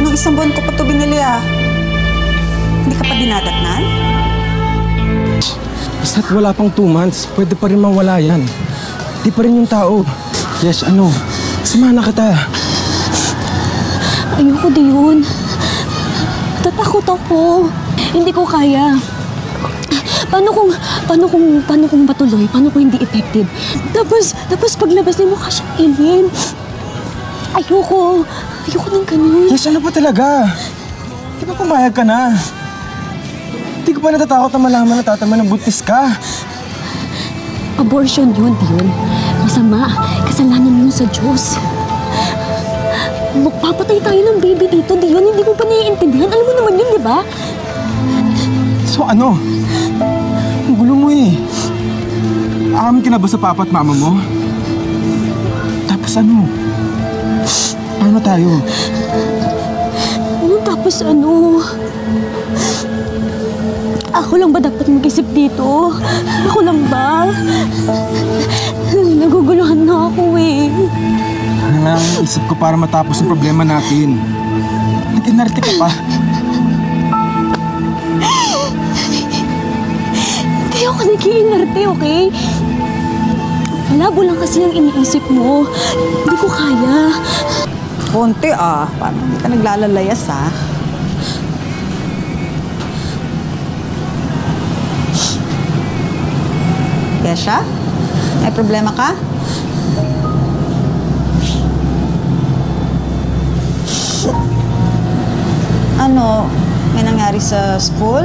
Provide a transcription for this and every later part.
Anong isang buwan ko pa ito binili ah? Hindi ka pa dinadatnan? Basta't wala pang 2 months, pwede pa rin mawala yan. Di pa rin yung tao. Yes, samahan na kita. Ayoko din yun. Tatakot ako. Hindi ko kaya. Paano kung patuloy? Paano kung hindi effective? Tapos paglabas niya mukha siyang alien. Ayoko ng ganun. Yes, ano ba talaga? Di ba pumayag ka na? Di ko pa natatakot na malaman na tatama ng buntis ka. Abortion yun. Masama. Kasalanan yun sa Diyos. Magpapatay tayo ng baby dito, Dion. Hindi ko pa naiintindihan. Alam mo naman yun, di ba? So ano? Ang gulo mo eh. Aamin ka na ba sa papa at mama mo? Tapos ano? Paano tayo? Tapos ano? Ako lang ba dapat mag-isip dito? Ako lang ba? Naguguluhan na ako eh. Ano nga ang isip ko para matapos ang problema natin? Nag-inarte ka pa. Hindi ako nag-iinarte, okay? Malabo lang kasi ang iniisip mo. Hindi ko kaya. Konti ah. Parang hindi ka naglalalayas ah. Kesha? May problema ka? Ano? May nangyari sa school?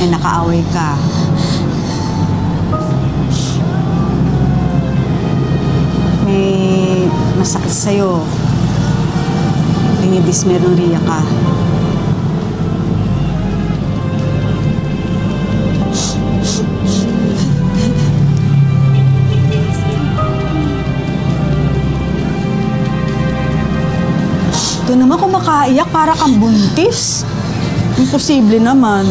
May nakaaway ka? May masakit sa'yo? Dinidismenorrhea ka? Ito naman kung makaiyak para kang buntis. Imposible naman.